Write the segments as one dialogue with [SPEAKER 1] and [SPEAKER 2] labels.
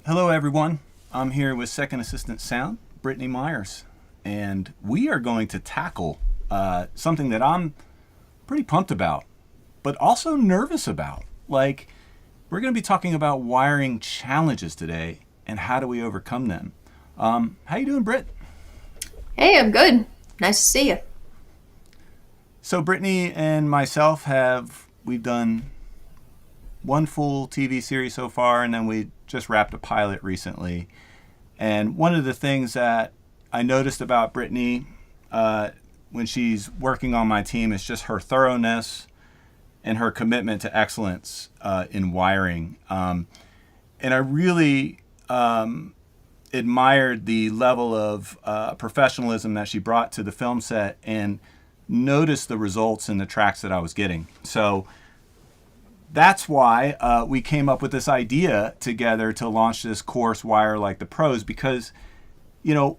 [SPEAKER 1] Hello, everyone. I'm here with Second Assistant Sound, Brittany Myers, and we are going to tackle something that I'm pretty pumped about, but also nervous about. We're going to be talking about wiring challenges today and how do we overcome them. How you doing, Britt?
[SPEAKER 2] Hey, I'm good. Nice to see you.
[SPEAKER 1] So, Brittany and myself we've done one full TV series so far, and then we just wrapped a pilot recently. And one of the things that I noticed about Brittany when she's working on my team is just her thoroughness and her commitment to excellence in wiring. And I really admired the level of professionalism that she brought to the film set and noticed the results in the tracks that I was getting. So that's why we came up with this idea together to launch this course, Wire Like the Pros, because, you know,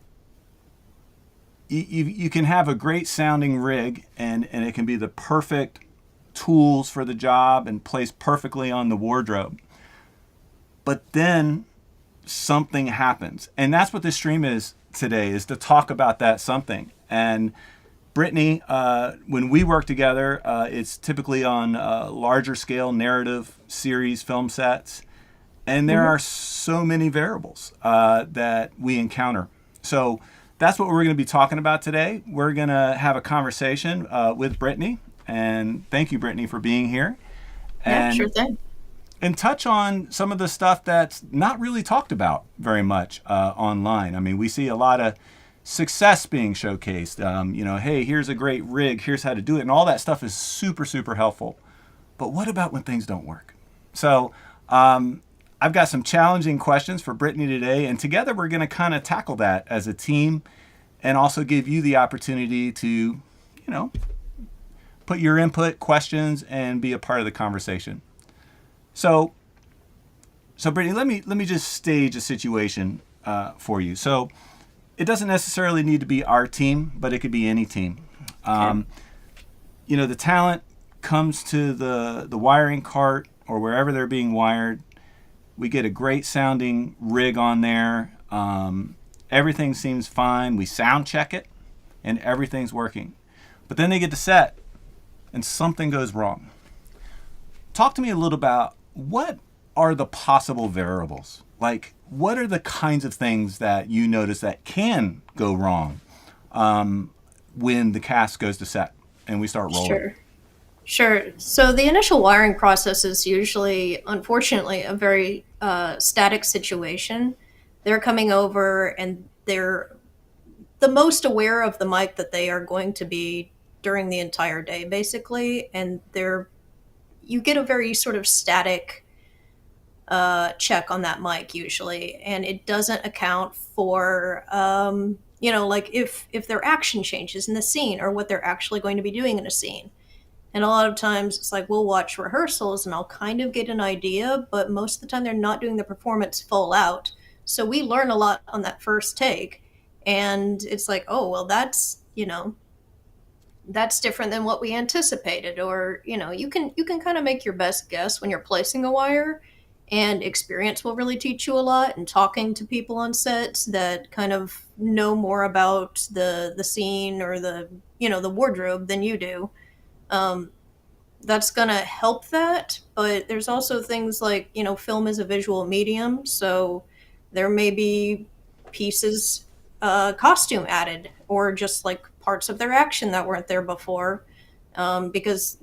[SPEAKER 1] you can have a great sounding rig and it can be the perfect tools for the job and placed perfectly on the wardrobe. But then something happens. And that's what this stream is today, is to talk about that something. And Brittany, when we work together, it's typically on larger scale narrative series film sets. And there are so many variables that we encounter. So that's what we're going to be talking about today. We're going to have a conversation with Brittany. And thank you, Brittany, for being here.
[SPEAKER 2] Yeah, sure
[SPEAKER 1] And
[SPEAKER 2] thing.
[SPEAKER 1] and touch on some of the stuff that's not really talked about very much online. I mean, we see a lot of success being showcased. Hey, here's a great rig, here's how to do it, and all that stuff is super, super helpful. But what about when things don't work? So I've got some challenging questions for Brittany today, and together we're going to kind of tackle that as a team and also give you the opportunity to, put your input, questions, and be a part of the conversation. So, Brittany, let me just stage a situation for you. So, it doesn't necessarily need to be our team, but it could be any team.
[SPEAKER 2] Okay.
[SPEAKER 1] The talent comes to the wiring cart or wherever they're being wired. We get a great sounding rig on there. Everything seems fine. We sound check it, and everything's working. But then they get to set, and something goes wrong. Talk to me a little about what are the possible variables? Like, what are the kinds of things that you notice that can go wrong when the cast goes to set and we start rolling?
[SPEAKER 2] Sure. Sure. So the initial wiring process is usually, unfortunately, a very static situation. They're coming over and they're the most aware of the mic that they are going to be during the entire day, basically. And you get a very sort of static check on that mic usually, and it doesn't account for like if their action changes in the scene or what they're actually going to be doing in a scene. And a lot of times it's like we'll watch rehearsals and I'll kind of get an idea, but most of the time they're not doing the performance full out. So we learn a lot on that first take, and it's like, oh well, that's different than what we anticipated. Or you can kind of make your best guess when you're placing a wire, and experience will really teach you a lot, and talking to people on sets that kind of know more about the scene or the wardrobe than you do. um, that's going to help that. But there's also things like, film is a visual medium, so there may be pieces, costume added, or just like parts of their action that weren't there before, because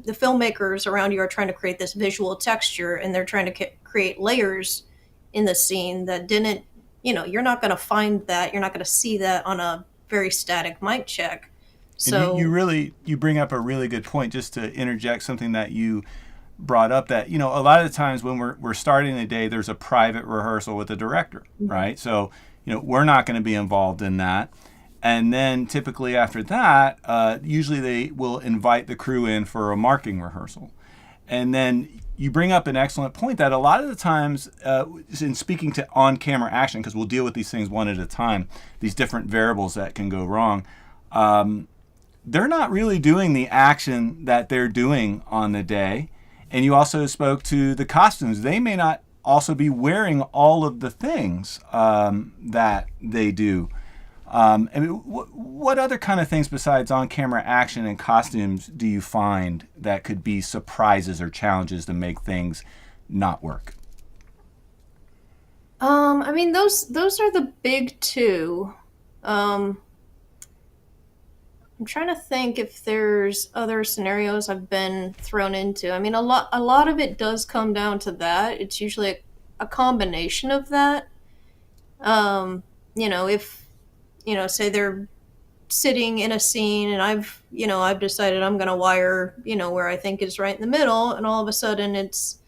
[SPEAKER 2] the filmmakers around you are trying to create this visual texture, and they're trying to create layers in the scene that didn't, you're not going to find that, you're not going to see that on a very static mic check.
[SPEAKER 1] And you
[SPEAKER 2] So
[SPEAKER 1] really you bring up a really good point, just to interject something that you brought up, that a lot of the times when we're starting the day, there's a private rehearsal with the director, right? So we're not going to be involved in that. And then typically after that, usually they will invite the crew in for a marking rehearsal. And then you bring up an excellent point that a lot of the times, in speaking to on-camera action, because we'll deal with these things one at a time, these different variables that can go wrong, they're not really doing the action that they're doing on the day. And you also spoke to the costumes. They may not also be wearing all of the things that they do. I mean, what other kind of things besides on-camera action and costumes do you find that could be surprises or challenges to make things not work?
[SPEAKER 2] I mean, those are the big two. Um, I'm trying to think if there's other scenarios I've been thrown into. I mean, a lot of it does come down to that. It's usually a combination of that. Um, if say they're sitting in a scene and I've decided I'm going to wire, where I think is right in the middle, and all of a sudden it's,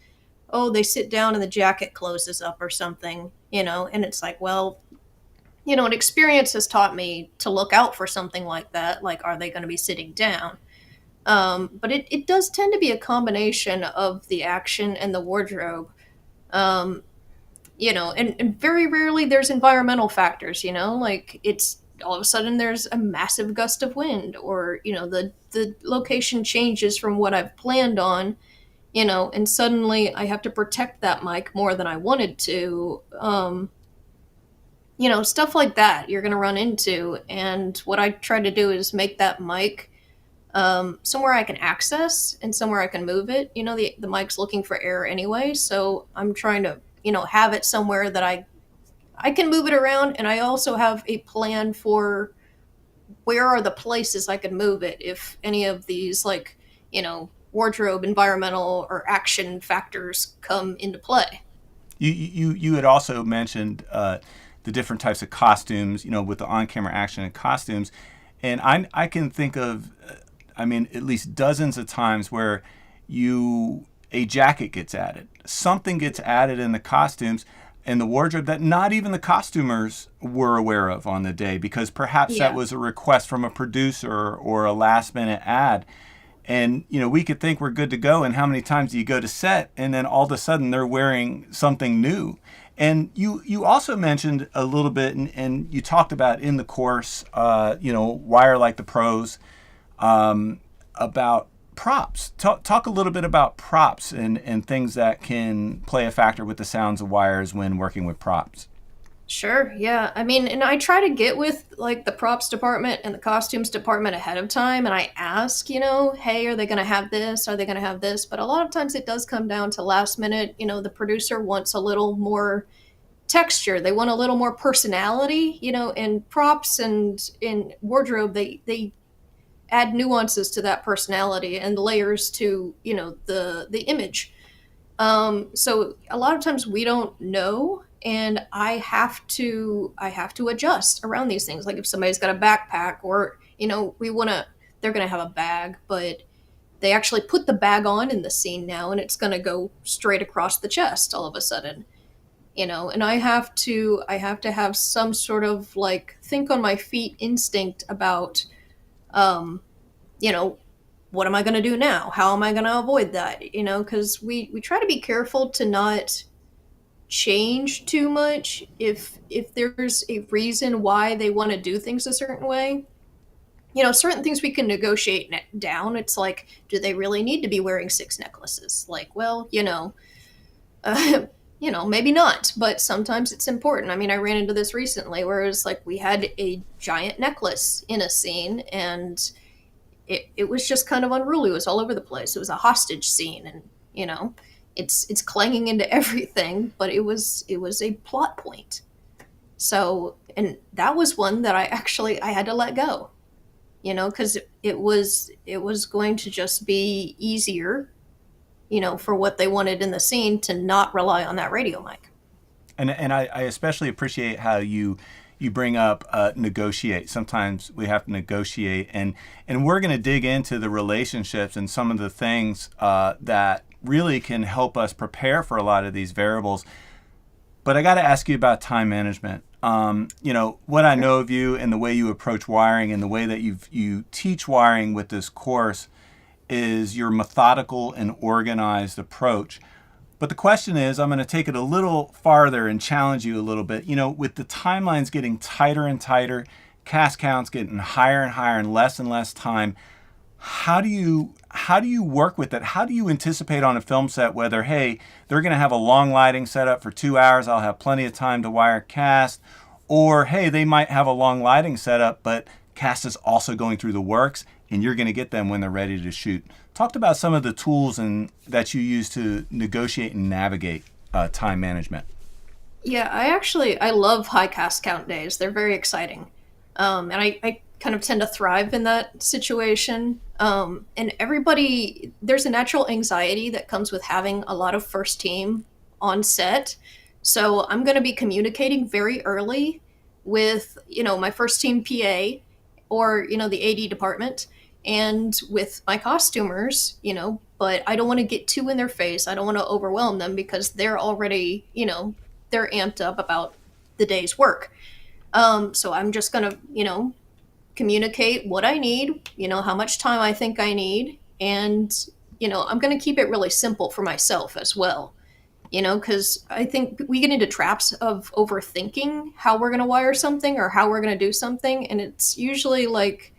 [SPEAKER 2] oh, they sit down and the jacket closes up or something, and it's like, well, an experience has taught me to look out for something like that. Like, are they going to be sitting down? But it does tend to be a combination of the action and the wardrobe. Um, and very rarely there's environmental factors, like it's all of a sudden there's a massive gust of wind, or, the location changes from what I've planned on, and suddenly I have to protect that mic more than I wanted to. Stuff like that you're going to run into. And what I try to do is make that mic somewhere I can access and somewhere I can move it. The mic's looking for air anyway, so I'm trying to, have it somewhere that I can move it around, and I also have a plan for where are the places I can move it if any of these, like, wardrobe, environmental, or action factors come into play.
[SPEAKER 1] You had also mentioned the different types of costumes, with the on-camera action and costumes, and I can think of, I mean, at least dozens of times where a jacket gets added, something gets added in the costumes and the wardrobe that not even the costumers were aware of on the day, because perhaps that
[SPEAKER 2] Yeah.
[SPEAKER 1] was a request from a producer or a last minute ad. And, we could think we're good to go. And how many times do you go to set and then all of a sudden they're wearing something new? And you also mentioned a little bit, and you talked about in the course, Wire Like the Pros, about props. Talk a little bit about props and things that can play a factor with the sounds of wires when working with props.
[SPEAKER 2] Sure, yeah. I mean, and I try to get with like the props department and the costumes department ahead of time, and I ask, hey, are they going to have this? Are they going to have this? But a lot of times it does come down to last minute. The producer wants a little more texture. They want a little more personality, and props and in wardrobe, they add nuances to that personality and layers to, the image. So a lot of times we don't know, and I have to adjust around these things. Like if somebody's got a backpack, or they're gonna have a bag, but they actually put the bag on in the scene now, and it's gonna go straight across the chest all of a sudden. And I have to have some sort of like think on my feet instinct about, um, you know, what am I going to do now? How am I going to avoid that? Because we try to be careful to not change too much if there's a reason why they want to do things a certain way. Certain things we can negotiate down. It's like, do they really need to be wearing six necklaces? Like, well, uh, maybe not, but sometimes it's important. I mean, I ran into this recently where it was like we had a giant necklace in a scene, and it was just kind of unruly. It was all over the place. It was a hostage scene, and it's clanging into everything, but it was a plot point. So, and that was one that I had to let go, because it was going to just be easier, for what they wanted in the scene to not rely on that radio mic.
[SPEAKER 1] And I especially appreciate how you bring up negotiate. Sometimes we have to negotiate, and we're going to dig into the relationships and some of the things that really can help us prepare for a lot of these variables. But I got to ask you about time management. What I know of you and the way you approach wiring and the way that you teach wiring with this course is your methodical and organized approach. But the question is, I'm going to take it a little farther and challenge you a little bit. With the timelines getting tighter and tighter, cast counts getting higher and higher and less time, how do you work with that? How do you anticipate on a film set whether, hey, they're going to have a long lighting setup for 2 hours, I'll have plenty of time to wire cast, or hey, they might have a long lighting setup, but cast is also going through the works, and you're going to get them when they're ready to shoot. Talked about some of the tools and that you use to negotiate and navigate time management.
[SPEAKER 2] Yeah, I love high cast count days. They're very exciting. And I kind of tend to thrive in that situation. And everybody, there's a natural anxiety that comes with having a lot of first team on set. So I'm going to be communicating very early with, my first team PA or, the AD department and with my costumers, but I don't want to get too in their face. I don't want to overwhelm them because they're already, they're amped up about the day's work. So I'm just gonna, communicate what I need, how much time I think I need, and I'm gonna keep it really simple for myself as well. Because I think we get into traps of overthinking how we're gonna wire something or how we're gonna do something, and it's usually like,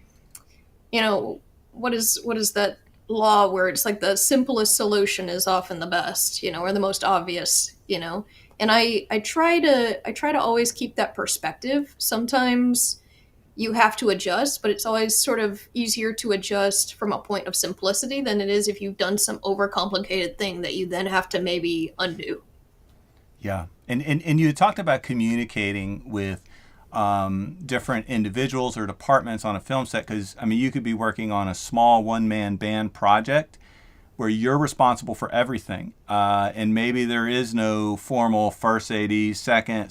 [SPEAKER 2] you know, what is that law where it's like the simplest solution is often the best, or the most obvious, and I try to always keep that perspective. Sometimes you have to adjust, but it's always sort of easier to adjust from a point of simplicity than it is if you've done some overcomplicated thing that you then have to maybe undo.
[SPEAKER 1] Yeah, and you talked about communicating with different individuals or departments on a film set, because I mean you could be working on a small one-man band project where you're responsible for everything, and maybe there is no formal first AD, second,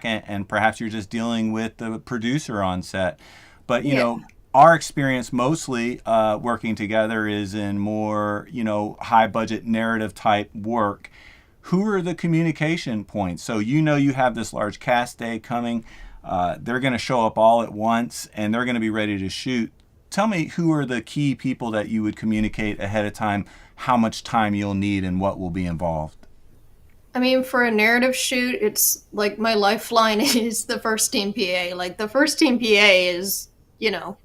[SPEAKER 1] and perhaps you're just dealing with the producer on set. But
[SPEAKER 2] Yeah.
[SPEAKER 1] our experience mostly working together is in more high budget narrative type work. Who are the communication points? So you have this large cast day coming. They're going to show up all at once, and they're going to be ready to shoot. Tell me, who are the key people that you would communicate ahead of time, how much time you'll need, and what will be involved?
[SPEAKER 2] I mean, for a narrative shoot, it's like my lifeline is the first team PA. Like the first team PA is, you know,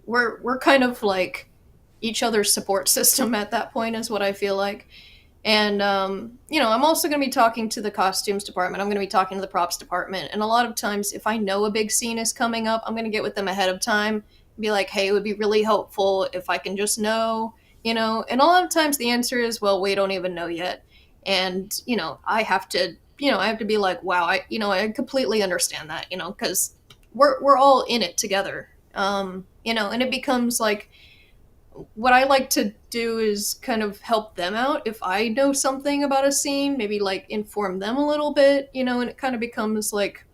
[SPEAKER 2] we're kind of like each other's support system at that point is what I feel like. And I'm also going to be talking to the costumes department. I'm going to be talking to the props department. And a lot of times, if I know a big scene is coming up, I'm going to get with them ahead of time and be like, "Hey, it would be really helpful if I can just know." And a lot of times the answer is, "Well, we don't even know yet." And I have to be like, "Wow, I completely understand that." Because we're all in it together. And it becomes like what I like to do is kind of help them out if I know something about a scene, maybe like inform them a little bit, and it kind of becomes like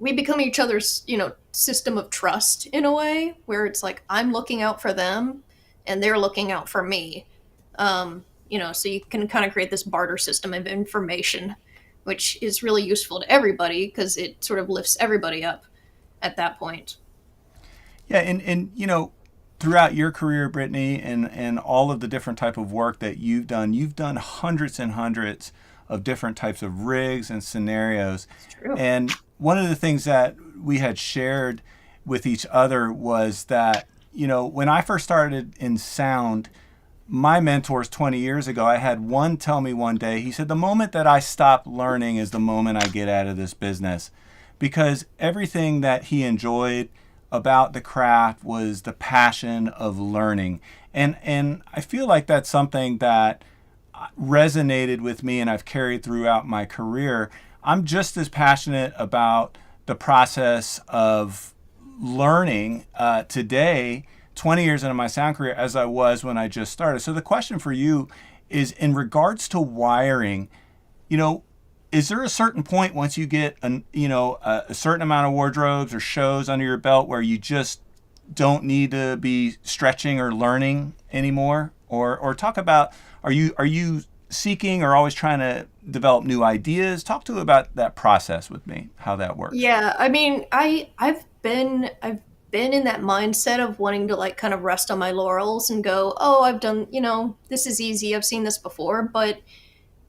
[SPEAKER 2] we become each other's, system of trust in a way where it's like I'm looking out for them and they're looking out for me. So you can kind of create this barter system of information, which is really useful to everybody because it sort of lifts everybody up at that point.
[SPEAKER 1] Yeah, and throughout your career, Brittany, and all of the different type of work that you've done hundreds and hundreds of different types of rigs and scenarios.
[SPEAKER 2] It's true.
[SPEAKER 1] And one of the things that we had shared with each other was that, when I first started in sound, my mentors 20 years ago, I had one tell me one day, he said, the moment that I stop learning is the moment I get out of this business. Because everything that he enjoyed about the craft was the passion of learning. And I feel like that's something that resonated with me and I've carried throughout my career. I'm just as passionate about the process of learning today, 20 years into my sound career, as I was when I just started. So the question for you is, in regards to wiring, you know, is there a certain point once you get a certain amount of wardrobes or shows under your belt where you just don't need to be stretching or learning anymore? Or talk about, are you seeking or always trying to develop new ideas? Talk to about that process with me, how that works.
[SPEAKER 2] Yeah, I mean, I've been in that mindset of wanting to like kind of rest on my laurels and go, "Oh, I've done, this is easy. I've seen this before." But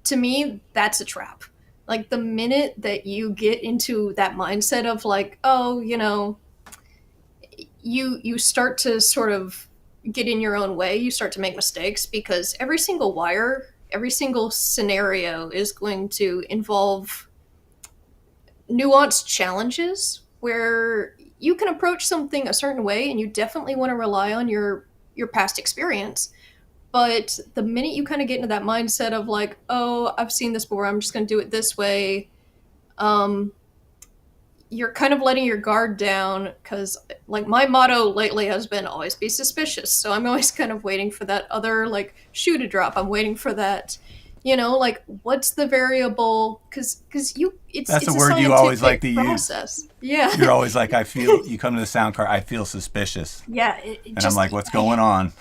[SPEAKER 2] to me, that's a trap. Like the minute that you get into that mindset of like, "Oh, you start to sort of get in your own way. You start to make mistakes because every single wire, every single scenario is going to involve nuanced challenges where you can approach something a certain way and you definitely want to rely on your past experience. But the minute you kind of get into that mindset of like, oh, I've seen this before, I'm just going to do it this way, um, you're kind of letting your guard down because, like, my motto lately has been always be suspicious. So I'm always kind of waiting for that other, like, shoe to drop. I'm waiting for that, like, what's the variable? Because
[SPEAKER 1] That's a
[SPEAKER 2] it's a
[SPEAKER 1] word you always like
[SPEAKER 2] scientific
[SPEAKER 1] to use.
[SPEAKER 2] process. Yeah.
[SPEAKER 1] You're always like, I feel, you come to the sound card, I feel suspicious.
[SPEAKER 2] Yeah. It
[SPEAKER 1] And I'm
[SPEAKER 2] just,
[SPEAKER 1] like, what's going on?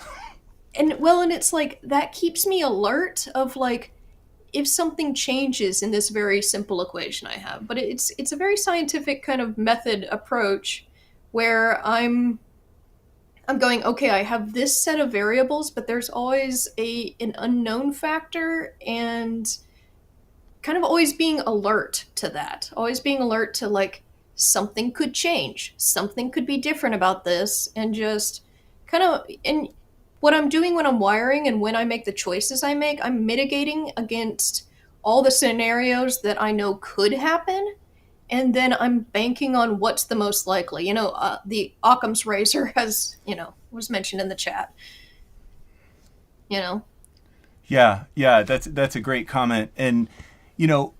[SPEAKER 2] and it's like that keeps me alert of like, if something changes in this very simple equation I have. But it's a very scientific kind of method approach where I'm going, okay, I have this set of variables, but there's always an unknown factor, and kind of always being alert to that. Always being alert to like something could change, something could be different about this, and just kind of and what I'm doing when I'm wiring and when I make the choices I make, I'm mitigating against all the scenarios that I know could happen, and then I'm banking on what's the most likely. The Occam's razor has, was mentioned in the chat. You know,
[SPEAKER 1] Yeah, yeah, that's a great comment. And you know,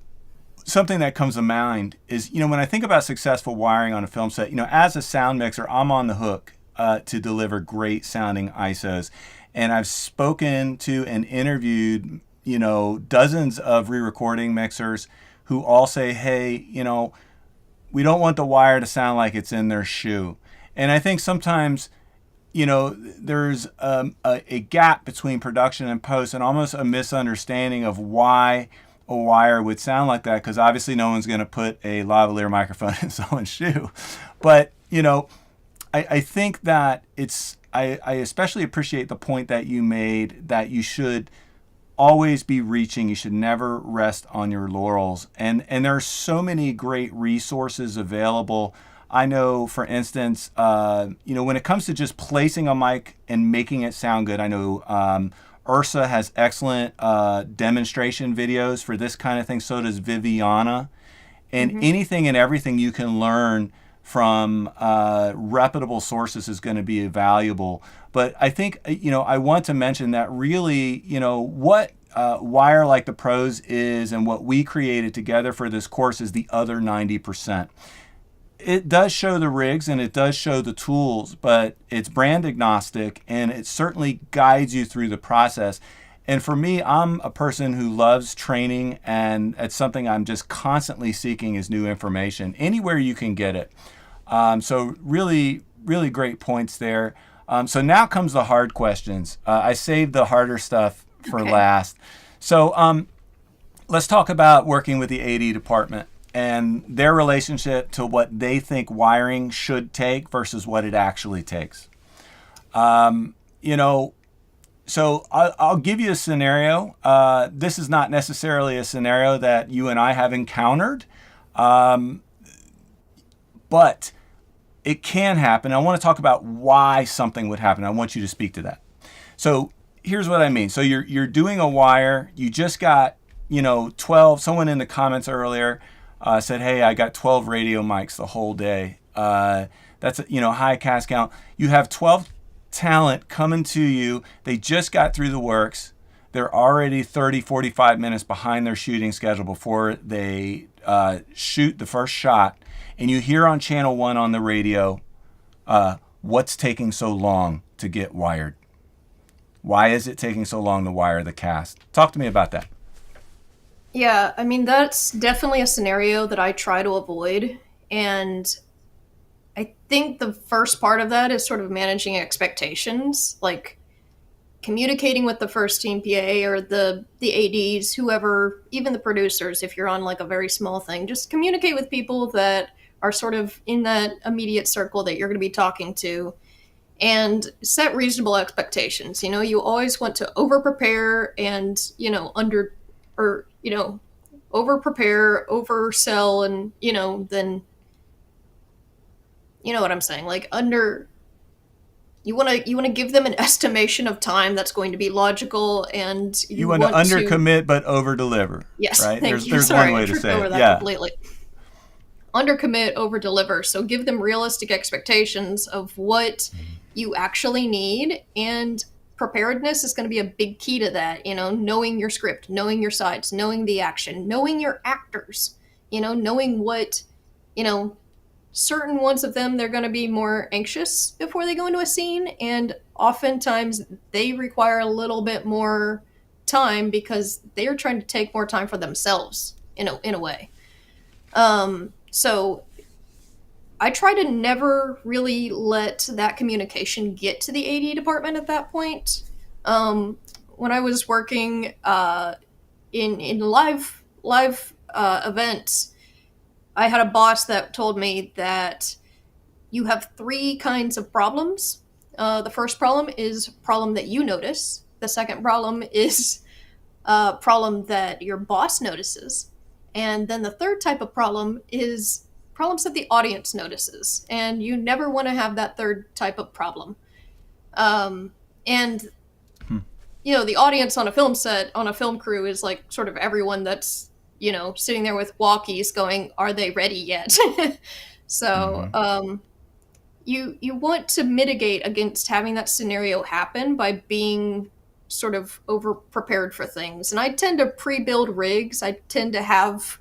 [SPEAKER 1] something that comes to mind is, when I think about successful wiring on a film set, as a sound mixer, I'm on the hook to deliver great sounding ISOs. And I've spoken to and interviewed, dozens of re-recording mixers who all say, hey, we don't want the wire to sound like it's in their shoe. And I think sometimes, there's a gap between production and post, and almost a misunderstanding of why a wire would sound like that, because obviously no one's going to put a lavalier microphone in someone's shoe. But, I think that I especially appreciate the point that you made, that you should always be reaching. You should never rest on your laurels. And there are so many great resources available. I know, for instance, when it comes to just placing a mic and making it sound good, I know Ursa has excellent demonstration videos for this kind of thing. So does Viviana. And anything and everything you can learn from reputable sources is going to be valuable. But I think, I want to mention that really, what Wire Like the Pros is, and what we created together for this course, is the other 90%. It does show the rigs and it does show the tools, but it's brand agnostic, and it certainly guides you through the process. And for me, I'm a person who loves training, and it's something I'm just constantly seeking is new information anywhere you can get it. So really, really great points there. So now comes the hard questions. I saved the harder stuff for last. So let's talk about working with the AD department and their relationship to what they think wiring should take versus what it actually takes. So I'll give you a scenario. This is not necessarily a scenario that you and I have encountered, but it can happen. I want to talk about why something would happen. I want you to speak to that. So here's what I mean. So you're doing a wire. You just got 12. Someone in the comments earlier said, hey, I got 12 radio mics the whole day. That's high cast count. You have 12 talent coming to you. They just got through the works. They're already 30, 45 minutes behind their shooting schedule before they shoot the first shot. And you hear on channel 1 on the radio, what's taking so long to get wired? Why is it taking so long to wire the cast? Talk to me about that.
[SPEAKER 2] Yeah, I mean, that's definitely a scenario that I try to avoid. And I think the first part of that is sort of managing expectations, like communicating with the first team PA or the ADs, whoever, even the producers, if you're on like a very small thing, just communicate with people that are sort of in that immediate circle that you're going to be talking to, and set reasonable expectations. You always want to over prepare and, over prepare, oversell, and, then, you know what I'm saying? Like You want to give them an estimation of time that's going to be logical, and
[SPEAKER 1] You
[SPEAKER 2] you
[SPEAKER 1] want to
[SPEAKER 2] want to
[SPEAKER 1] undercommit but over-deliver,
[SPEAKER 2] yes,
[SPEAKER 1] right?
[SPEAKER 2] thank you.
[SPEAKER 1] There's one
[SPEAKER 2] Sorry, I
[SPEAKER 1] way to
[SPEAKER 2] tripped
[SPEAKER 1] say
[SPEAKER 2] over
[SPEAKER 1] it.
[SPEAKER 2] that
[SPEAKER 1] Yeah.
[SPEAKER 2] completely. Undercommit, over deliver. So give them realistic expectations of what you actually need, and preparedness is going to be a big key to that. Knowing your script, knowing your sides, knowing the action, knowing your actors, knowing what, you know, certain ones of them, they're going to be more anxious before they go into a scene, and oftentimes they require a little bit more time because they're trying to take more time for themselves in a way. So I try to never really let that communication get to the AD department at that point. When I was working in live events, I had a boss that told me that you have three kinds of problems. The first problem is problem that you notice. The second problem is a problem that your boss notices. And then the third type of problem is problems that the audience notices. And you never want to have that third type of problem. And the audience on a film set, on a film crew, is like sort of everyone that's sitting there with walkies going, are they ready yet? So
[SPEAKER 1] Mm-hmm.
[SPEAKER 2] you want to mitigate against having that scenario happen by being sort of over prepared for things. And I tend to pre-build rigs. I tend to have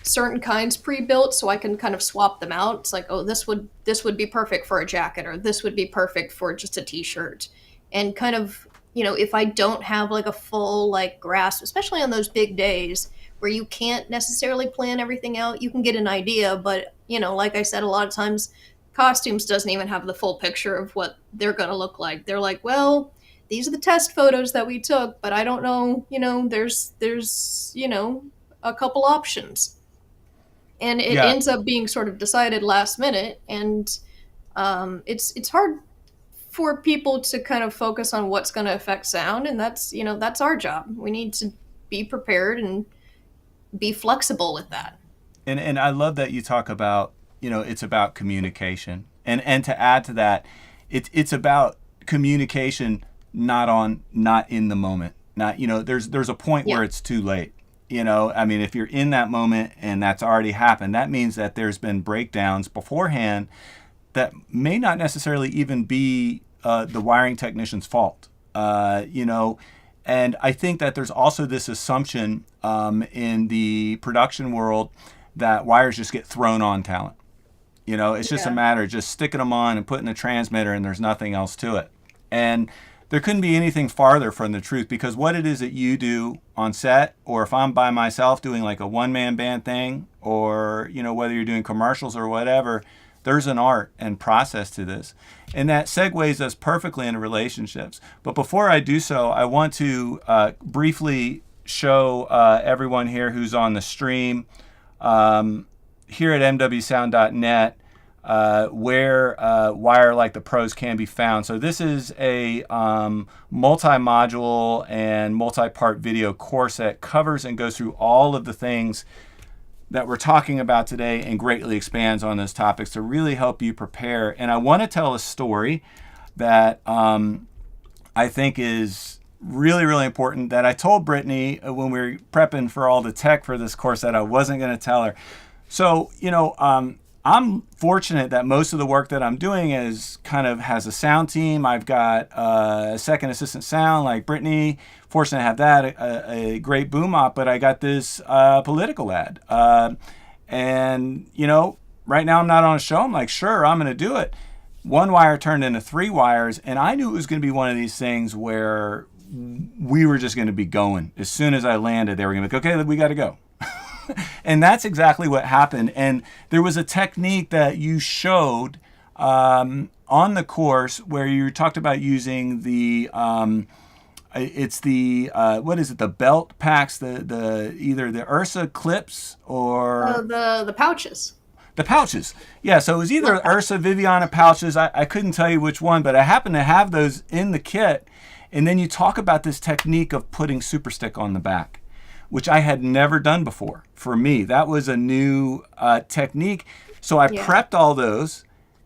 [SPEAKER 2] certain kinds pre-built so I can kind of swap them out. It's like, oh, this would be perfect for a jacket, or this would be perfect for just a t-shirt. And kind of, if I don't have like a full like grasp, especially on those big days where you can't necessarily plan everything out, you can get an idea, but like I said, a lot of times costumes doesn't even have the full picture of what they're going to look like. They're like, well, these are the test photos that we took, but I don't know, there's a couple options. And it
[SPEAKER 1] Yeah.
[SPEAKER 2] ends up being sort of decided last minute, and it's hard for people to kind of focus on what's going to affect sound, and that's our job. We need to be prepared and be flexible with that.
[SPEAKER 1] And I love that you talk about, it's about communication. And to add to that, it's about communication not in the moment. Not, there's a point
[SPEAKER 2] Yeah.
[SPEAKER 1] where it's too late. I mean, if you're in that moment and that's already happened, that means that there's been breakdowns beforehand that may not necessarily even be the wiring technician's fault. And I think that there's also this assumption in the production world that wires just get thrown on talent. It's just a
[SPEAKER 2] Yeah.
[SPEAKER 1] matter of just sticking them on and putting the transmitter, and there's nothing else to it. And there couldn't be anything farther from the truth, because what it is that you do on set, or if I'm by myself doing like a one-man band thing, or whether you're doing commercials or whatever, there's an art and process to this. And that segues us perfectly into relationships. But before I do so, I want to briefly show everyone here who's on the stream here at mwsound.net where Wire Like the Pros can be found. So this is a multi-module and multi-part video course that covers and goes through all of the things that we're talking about today and greatly expands on those topics to really help you prepare. And I want to tell a story that I think is really, really important, that I told Brittany when we were prepping for all the tech for this course that I wasn't going to tell her. So, I'm fortunate that most of the work that I'm doing has a sound team. I've got a second assistant sound like Brittany. Fortunate to have that, a great boom op, but I got this political ad. And, right now I'm not on a show. I'm like, sure, I'm going to do it. One wire turned into three wires, and I knew it was going to be one of these things where we were just going to be going. As soon as I landed, they were going to be like, okay, we got to go. And that's exactly what happened. And there was a technique that you showed on the course where you talked about using the it's the what is it, the belt packs, the either the Ursa clips or
[SPEAKER 2] The pouches.
[SPEAKER 1] the pouches. Yeah, so it was either Ursa Viviana pouches. I couldn't tell you which one, but I happen to have those in the kit. And then you talk about this technique of putting super stick on the back, which I had never done before. For me, that was a new technique. So I prepped all those,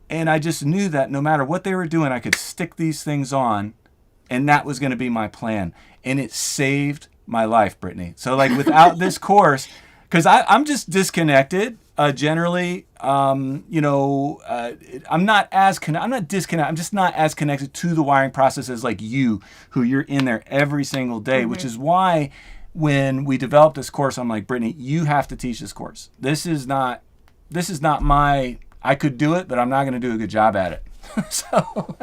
[SPEAKER 1] And I just knew that no matter what they were doing, I could stick these things on, and that was going to be my plan. And it saved my life, Brittany. So, like, without this course, because I'm just disconnected generally. I'm not I'm not disconnected. I'm just not as connected to the wiring process as like you, who you're in there every single day, which is why when we developed this course, I'm like, Brittany, you have to teach this course. This is not my, I could do it, but I'm not going to do a good job at it. So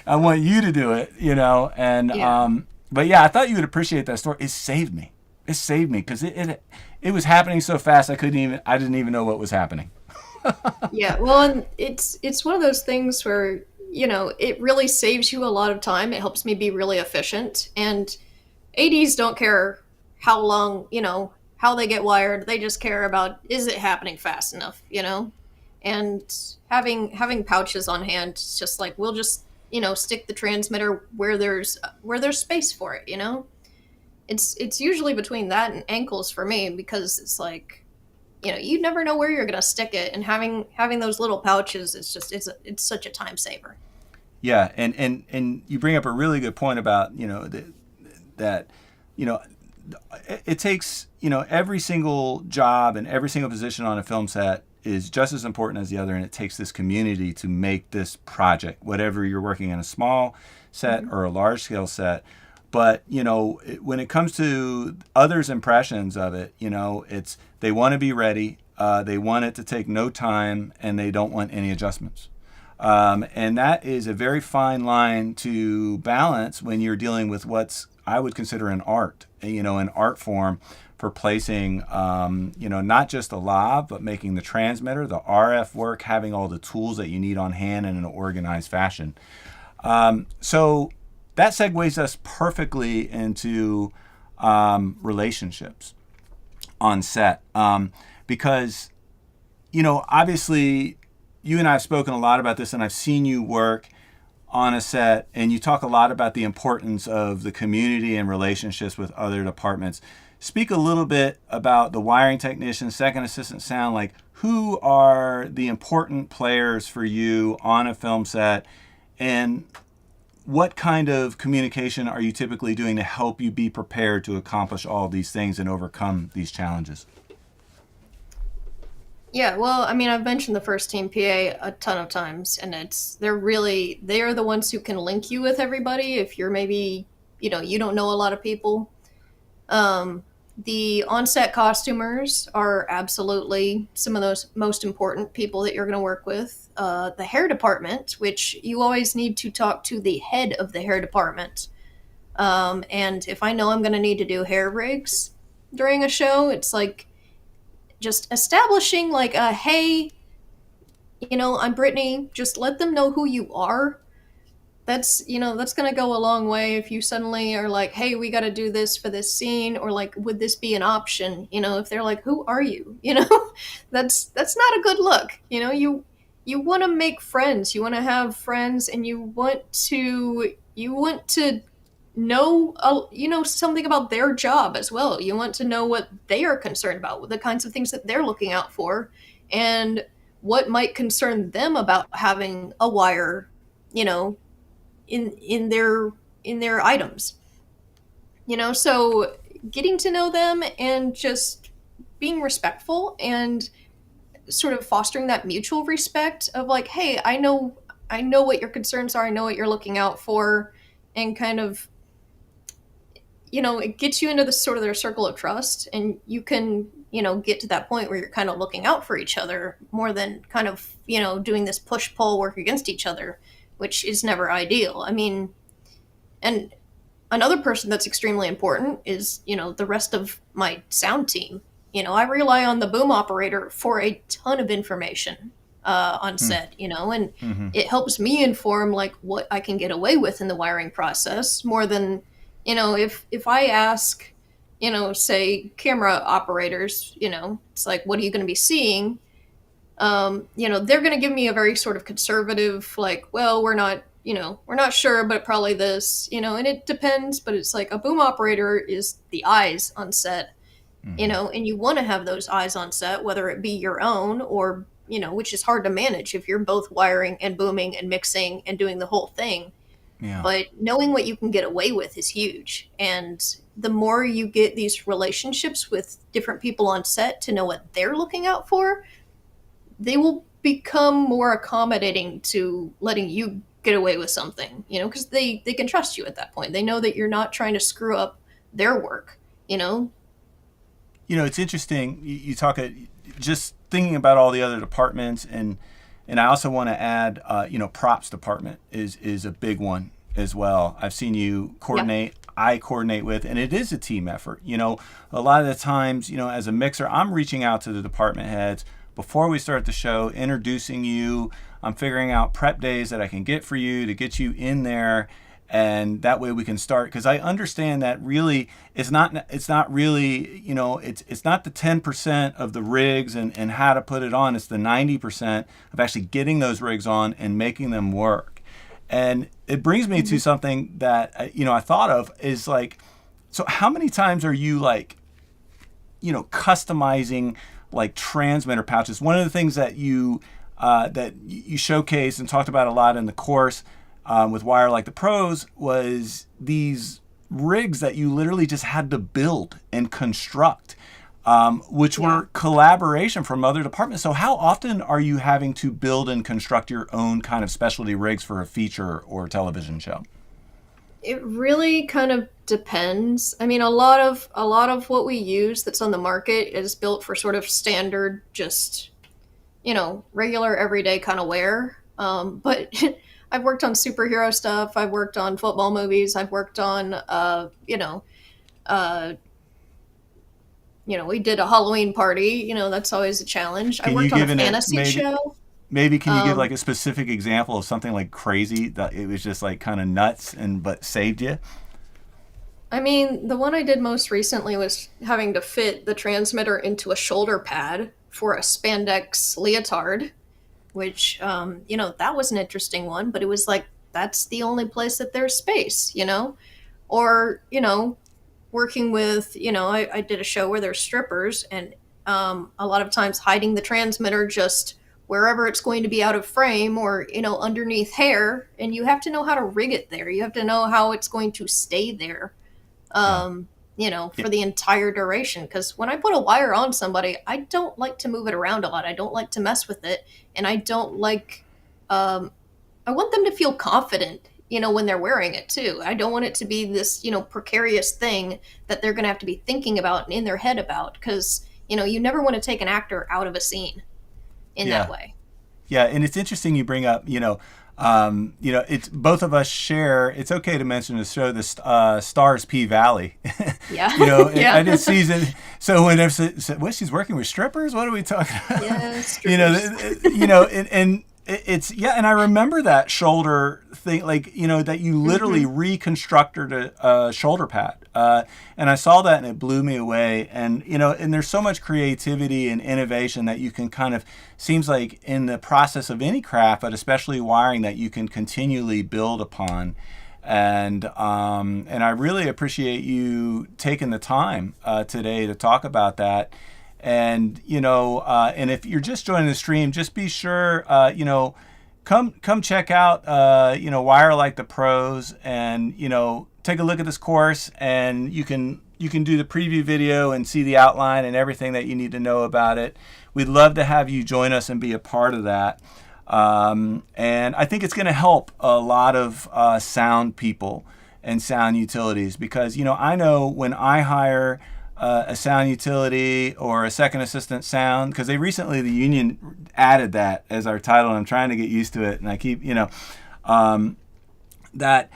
[SPEAKER 1] I want you to do it, and,
[SPEAKER 2] Yeah.
[SPEAKER 1] But yeah, I thought you would appreciate that story. It saved me. It saved me because it was happening so fast. I didn't even know what was happening.
[SPEAKER 2] Yeah, well, and it's one of those things where, it really saves you a lot of time. It helps me be really efficient. And ADs don't care how long, how they get wired. They just care about, is it happening fast enough. And having pouches on hand, it's just like, we'll just, stick the transmitter where there's space for it. It's usually between that and ankles for me, because it's like, you never know where you're gonna stick it, and having those little pouches, it's such a time saver.
[SPEAKER 1] Yeah, and you bring up a really good point about that you know it takes every single job and every single position on a film set is just as important as the other, and it takes this community to make this project, whatever you're working in, a small set or a large scale set. But when it comes to others' impressions of it, it's they want to be ready, they want it to take no time, and they don't want any adjustments. And that is a very fine line to balance when you're dealing with what's I would consider an art, an art form for placing, not just a lav, but making the transmitter, the RF work, having all the tools that you need on hand in an organized fashion. So that segues us perfectly into relationships on set, because obviously you and I have spoken a lot about this, and I've seen you work on a set, and you talk a lot about the importance of the community and relationships with other departments. Speak a little bit about the wiring technician, second assistant sound, like who are the important players for you on a film set, and what kind of communication are you typically doing to help you be prepared to accomplish all these things and overcome these challenges?
[SPEAKER 2] Yeah, well, I mean, I've mentioned the first team PA a ton of times, and they are the ones who can link you with everybody if you're maybe, you don't know a lot of people. Um, the on-set costumers are absolutely some of those most important people that you're going to work with. The hair department, which you always need to talk to the head of the hair department. And if I know I'm going to need to do hair rigs during a show, it's like just establishing like a, hey, I'm Brittany. Just let them know who you are. That's going to go a long way. If you suddenly are like, hey, we got to do this for this scene, or like, would this be an option? If they're like, who are you? That's not a good look. You want to make friends, you want to have friends, and you want to know, something about their job as well. You want to know what they are concerned about, the kinds of things that they're looking out for, and what might concern them about having a wire, you know, in their items. So getting to know them and just being respectful and sort of fostering that mutual respect of like, hey, I know what your concerns are, I know what you're looking out for, and kind of, it gets you into the sort of their circle of trust, and you can, get to that point where you're kind of looking out for each other more than kind of, doing this push pull work against each other, which is never ideal. I mean, and another person that's extremely important is, the rest of my sound team. I rely on the boom operator for a ton of information on set, and
[SPEAKER 1] Mm-hmm.
[SPEAKER 2] it helps me inform like what I can get away with in the wiring process more than, if I ask, say camera operators, it's like, what are you going to be seeing? They're going to give me a very sort of conservative, like, well, we're not sure, but probably this, and it depends. But it's like a boom operator is the eyes on set,
[SPEAKER 1] Mm-hmm.
[SPEAKER 2] and you want to have those eyes on set, whether it be your own or, which is hard to manage if you're both wiring and booming and mixing and doing the whole thing.
[SPEAKER 1] Yeah.
[SPEAKER 2] But knowing what you can get away with is huge. And the more you get these relationships with different people on set to know what they're looking out for, they will become more accommodating to letting you get away with something, because they can trust you at that point. They know that you're not trying to screw up their work, you know?
[SPEAKER 1] It's interesting. You talk just thinking about all the other departments, and I also want to add, props department is a big one as well. I've seen you coordinate. Yeah. I coordinate with, and it is a team effort. A lot of the times, as a mixer, I'm reaching out to the department heads before we start the show, introducing you. I'm figuring out prep days that I can get for you to get you in there, and that way we can start. Because I understand that really it's not really, it's not the 10% of the rigs and how to put it on. It's the 90% of actually getting those rigs on and making them work. And it brings me to something that I thought of is like, so how many times are you like, customizing like transmitter pouches? One of the things that you showcased and talked about a lot in the course with Wire Like the Pros was these rigs that you literally just had to build and construct, which were collaboration from other departments. So how often are you having to build and construct your own kind of specialty rigs for a feature or television show?
[SPEAKER 2] It really kind of depends. I mean, a lot of what we use that's on the market is built for sort of standard, just regular everyday kind of wear. But I've worked on superhero stuff. I've worked on football movies. I've worked on we did a Halloween party. That's always a challenge. I worked on a fantasy show.
[SPEAKER 1] Maybe can you give like a specific example of something like crazy that it was just like kind of nuts but saved you?
[SPEAKER 2] I mean, the one I did most recently was having to fit the transmitter into a shoulder pad for a spandex leotard, which, that was an interesting one, but it was like, that's the only place that there's space, Or, working with, I did a show where there's strippers, and a lot of times hiding the transmitter just wherever it's going to be out of frame or, underneath hair, and you have to know how to rig it there. You have to know how it's going to stay there, for the entire duration. Because when I put a wire on somebody, I don't like to move it around a lot. I don't like to mess with it. And I don't like, I want them to feel confident, when they're wearing it too. I don't want it to be this, precarious thing that they're going to have to be thinking about and in their head about. Because, you never want to take an actor out of a scene in that way.
[SPEAKER 1] Yeah, and it's interesting you bring up, it's both of us share. It's okay to mention the show, the Stars P Valley.
[SPEAKER 2] Yeah,
[SPEAKER 1] I did season. So when there's she's working with strippers. What are we talking about?
[SPEAKER 2] Yeah, strippers.
[SPEAKER 1] And it's and I remember that shoulder thing, like that you literally reconstructed a shoulder pad, and I saw that and it blew me away. And and there's so much creativity and innovation that you can kind of seems like in the process of any craft, but especially wiring, that you can continually build upon. And I really appreciate you taking the time today to talk about that. And and if you're just joining the stream, just be sure come check out Wire Like the Pros, and take a look at this course, and you can do the preview video and see the outline and everything that you need to know about it. We'd love to have you join us and be a part of that. And I think it's going to help a lot of sound people and sound utilities, because I know when I hire a sound utility or a second assistant sound, because the union added that as our title, and I'm trying to get used to it, and I keep that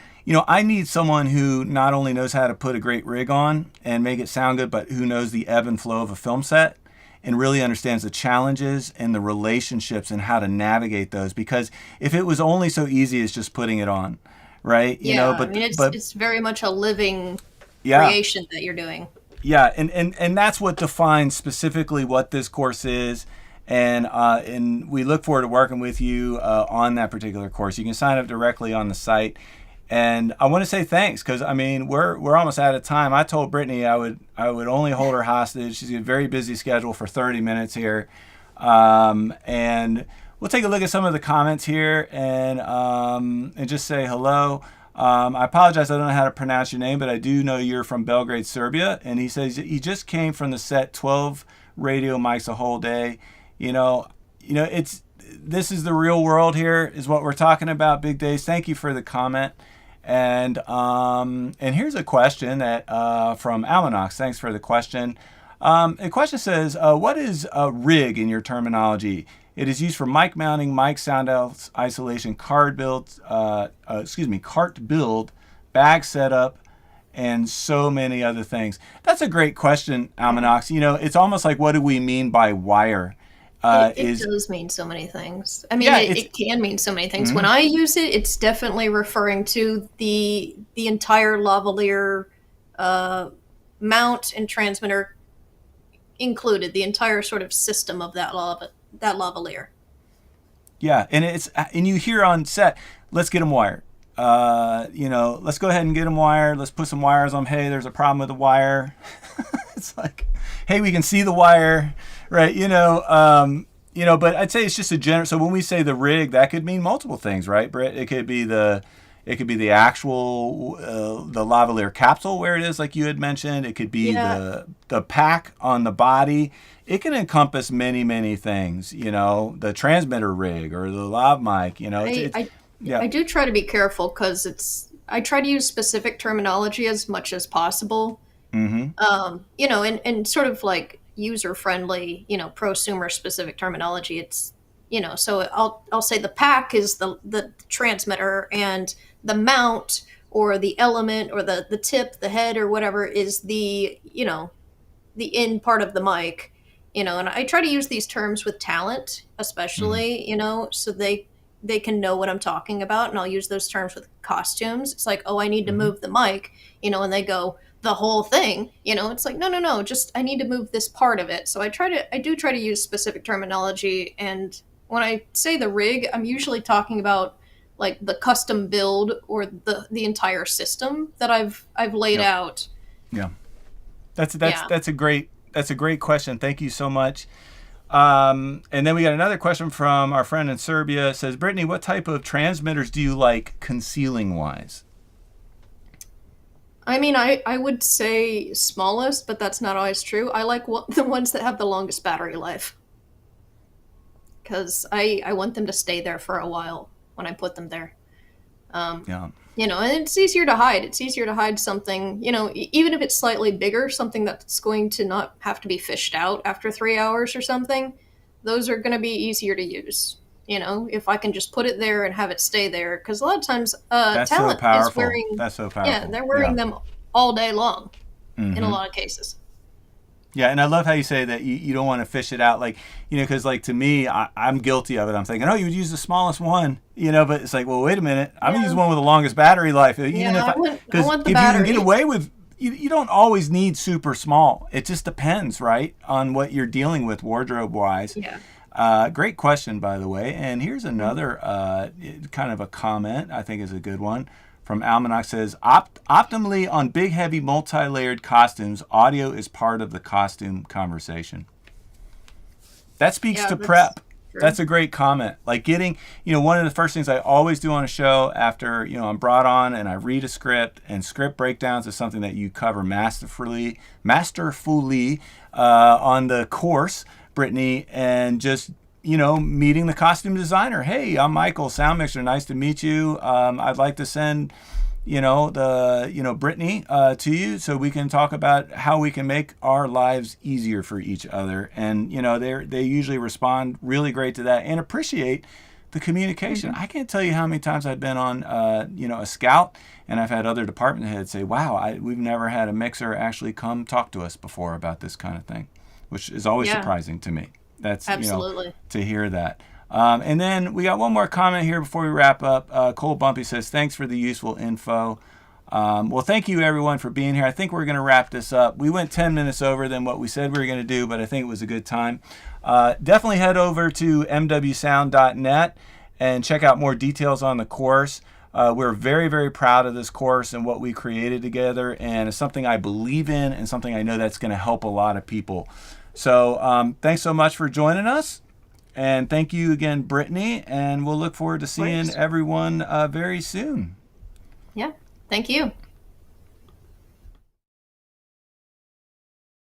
[SPEAKER 1] I need someone who not only knows how to put a great rig on and make it sound good, but who knows the ebb and flow of a film set and really understands the challenges and the relationships and how to navigate those. Because if it was only so easy as just putting it on, right?
[SPEAKER 2] It's very much a living creation that you're doing.
[SPEAKER 1] Yeah, and that's what defines specifically what this course is, and we look forward to working with you on that particular course. You can sign up directly on the site, and I want to say thanks, because we're almost out of time. I told Brittany I would only hold her hostage. She's got a very busy schedule for 30 minutes here, And we'll take a look at some of the comments here and just say hello. I apologize, I don't know how to pronounce your name, but I do know you're from Belgrade, Serbia. And he says he just came from the set, 12 radio mics a whole day. This is the real world here, is what we're talking about, Big Days. Thank you for the comment. And here's a question that from Almanax. Thanks for the question. The question says, what is a rig in your terminology? It is used for mic mounting, mic sound isolation, cart build, bag setup, and so many other things. That's a great question, Almanax. It's almost like, what do we mean by wire?
[SPEAKER 2] It does mean so many things. I mean, it can mean so many things. Mm-hmm. When I use it, it's definitely referring to the entire lavalier mount and transmitter included, the entire sort of system of that lavalier.
[SPEAKER 1] Yeah, and you hear on set, let's get them wired. Let's go ahead and get them wired. Let's put some wires on. Hey, there's a problem with the wire. It's like, hey, we can see the wire, right? But I'd say it's just a general. So when we say the rig, that could mean multiple things, right, Britt? It could be the actual the lavalier capsule where it is, like you had mentioned. It could be the pack on the body. It can encompass many, many things. The transmitter rig or the lav mic.
[SPEAKER 2] I do try to be careful because I try to use specific terminology as much as possible.
[SPEAKER 1] Mm-hmm.
[SPEAKER 2] And sort of like user-friendly, prosumer specific terminology. It's, so I'll say the pack is the transmitter, and the mount or the element or the tip, the head or whatever is the in part of the mic, and I try to use these terms with talent, especially, so they can know what I'm talking about. And I'll use those terms with costumes. It's like, oh, I need to move the mic, and they go, the whole thing, it's like, no, just I need to move this part of it. So I do try to use specific terminology. And when I say the rig, I'm usually talking about like the custom build or the entire system that I've laid out.
[SPEAKER 1] Yeah. That's a great question. Thank you so much. And then we got another question from our friend in Serbia. It says, Brittany, what type of transmitters do you like concealing wise?
[SPEAKER 2] I mean, I would say smallest, but that's not always true. I like the ones that have the longest battery life, because I want them to stay there for a while when I put them there. And it's easier to hide. It's easier to hide something, even if it's slightly bigger, something that's going to not have to be fished out after 3 hours or something. Those are going to be easier to use. If I can just put it there and have it stay there, because a lot of times talent is wearing.
[SPEAKER 1] That's so powerful.
[SPEAKER 2] Yeah, they're wearing them all day long, in a lot of cases.
[SPEAKER 1] Yeah, and I love how you say that you don't want to fish it out, like, because like to me, I'm guilty of it. I'm thinking, oh, you would use the smallest one, but it's like, well, wait a minute, I'm gonna use one with the longest battery life. Because if you can get away with, you don't always need super small. It just depends, right, on what you're dealing with wardrobe wise.
[SPEAKER 2] Yeah.
[SPEAKER 1] Great question, by the way. And here's another kind of a comment I think is a good one from Almanac. Says, optimally on big, heavy, multi-layered costumes, audio is part of the costume conversation. That speaks to prep. True. That's a great comment. Like getting, one of the first things I always do on a show after, I'm brought on and I read a script, and script breakdowns is something that you cover masterfully on the course, Brittany, and just, meeting the costume designer. Hey, I'm Michael, sound mixer. Nice to meet you. I'd like to send, Brittany to you so we can talk about how we can make our lives easier for each other. And, they usually respond really great to that and appreciate the communication. I can't tell you how many times I've been on, a scout, and I've had other department heads say, wow, we've never had a mixer actually come talk to us before about this kind of thing, which is always surprising to me. That's
[SPEAKER 2] absolutely
[SPEAKER 1] to hear that. And then we got one more comment here before we wrap up. Cole Bumpy says, thanks for the useful info. Well, thank you everyone for being here. I think we're going to wrap this up. We went 10 minutes over than what we said we were going to do, but I think it was a good time. Definitely head over to mwsound.net and check out more details on the course. We're very, very proud of this course and what we created together, and it's something I believe in and something I know that's going to help a lot of people. So thanks so much for joining us, And thank you again, Brittany. And we'll look forward to seeing
[SPEAKER 2] course.
[SPEAKER 1] everyone very soon.
[SPEAKER 2] Yeah. Thank you.